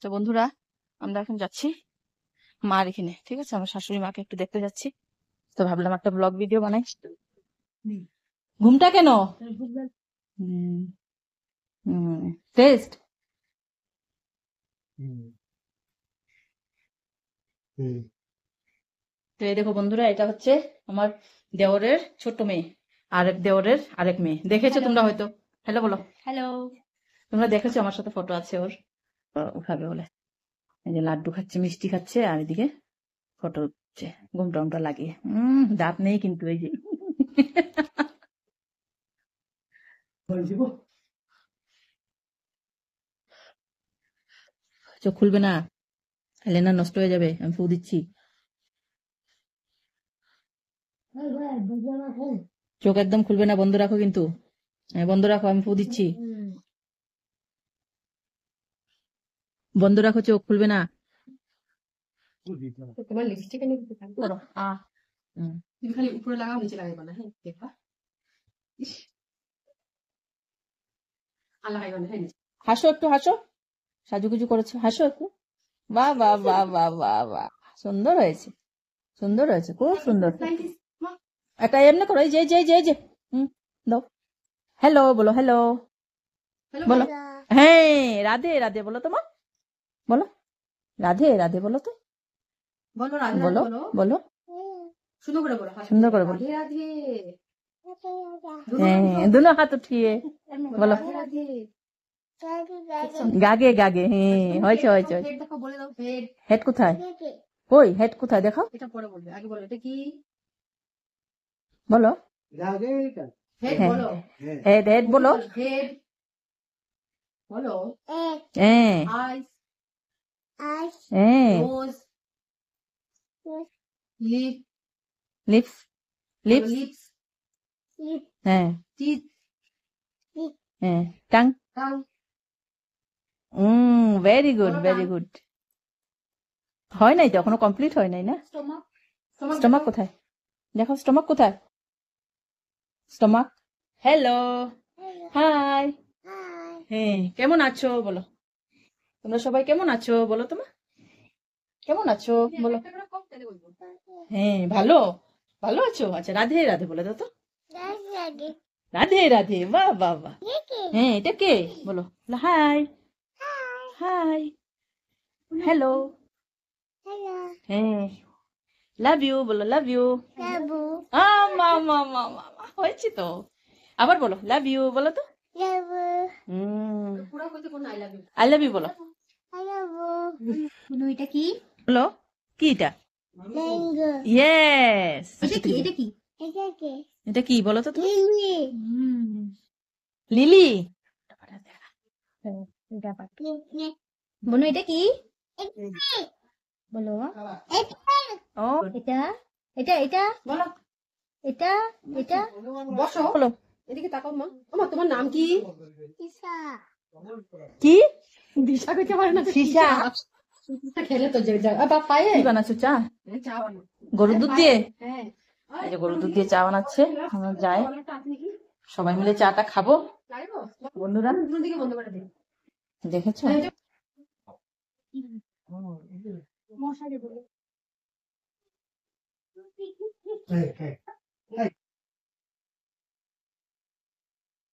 তো বন্ধুরা, আমরা এখন যাচ্ছি মার এখানে, ঠিক আছে? আমার শাশুড়ি মাকে একটু দেখতে যাচ্ছি। তো ভাবলাম একটা ব্লগ ভিডিও বানাই। ঘুমটা কেন? টেস্ট। তো এই দেখো বন্ধুরা, এটা হচ্ছে আমার দেওরের ছোট মেয়ে, আরেক দেওরের আরেক মেয়ে। দেখেছো তোমরা হয়তো। হ্যালো বলো। হ্যালো। তোমরা দেখেছো, আমার সাথে ফটো আছে ওর। উঠাবে বলে। এই যে লাড্ডু খাচ্ছে, মিষ্টি খাচ্ছে, আর এদিকে ফটো উঠছে ঘুমটা লাগিয়ে। দাঁত নেই কিন্তু, এই যে চোখ খুলবে না, লেনা নষ্ট হয়ে যাবে। আমি ফু দিচ্ছি। চোখ একদম খুলবে না, বন্ধ রাখো কিন্তু। হ্যাঁ, বন্ধ রাখো, আমি ফু দিচ্ছি। বন্ধ রাখো, চোখ খুলবে না। তোমার লিপস্টিক এনে দিতে থাকবো। তুমি খালি উপরে লাগাও, নিচে লাগাইবা না। হ্যাঁ, দেখবা। আর লাগাইবা না। হ্যাঁ, হাসো একটু, হাসো। সাজুগুজু করেছো, হাসো একটু। বাহ বাহ বাহ বাহ বাহ বাহ, সুন্দর হয়েছে, সুন্দর হয়েছে, খুব সুন্দর। একটা এমনি করো, এই যে এই যে এই যে এই যে। দাও। হ্যালো বলো, হ্যালো বলো। হ্যাঁ, রাধে রাধে বলো তোমার। বলো রাধে রাধে বলো তো। বলো রাধে বলো বলো। বলো সুন্দর করে বলো। সুন্দর করে বলো। রাধে রাধে। হ্যাঁ, দুনো হাত উঠিয়ে বলো। রাধে রাধে। গাগে গাগে, হ্যাঁ, হয়েছে হয়েছে। হেড দেখো, বলে দাও। হেড। হেড কোথায়? কই হেড কোথায় দেখাও। এটা পরে বলবে, আগে বলো এটা কি। বলো। হেড বলো। হেড হেড বলো। হেড বলো। হ্যাঁ আইস। হ্যাঁ। Nose. Lip. Lips lips. Lips. হ্যাঁ টিথ। হ্যাঁ। Tongue. Tongue. Very good very good. হয় নাই তো এখনো, কমপ্লিট হয় নাই না। স্টমাক। স্টমাক কোথায় দেখো, স্টমাক কোথায়? স্টমাক। Hello, hi. হ্যাঁ, কেমন আছো বলো। তোমরা সবাই কেমন আছো বলো তোমার। কেমন আছো বলো। হ্যাঁ, ভালো ভালো আছো। আচ্ছা, রাধে রাধে বলে দাও তো। রাধে রাধে, বাহ বাহ বাহ। হ্যাঁ, এটা কে বলো। High high. হ্যালো। হ্যাঁ, লাভ ইউ বলো, লাভ ইউ। মা মা মা মা মা, হয়েছে তো। আবার বলো, লাভ ইউ বলো তো। আই লাভ ইউ বলো। এটা কি? বলো, কি এটা? ইয়েস। এটা কি? এটা কি? এটা কি বলো তো তুমি। লিলি। বনু এটা কি? বলো। ও, এটা এটা এটা বলো। এটা এটা বসো। বলো। এদিকে তাকাও মা। আমা, তোমার নাম কি? কি? দিশা কইতে পারে না তো। সীসা। খেলে তো যে যা বাপ পায়ে। কি বানাচ্ছো, চা? চা বানাও। গরুর দুধ দিয়ে? হ্যাঁ। এই যে গরুর দুধ দিয়ে চা বানাচ্ছে। আমরা যাই, সবাই মিলে চাটা খাবো বন্ধুরা। দিকে বন্ধ করে দিই। দেখেছো? মশারি বলে।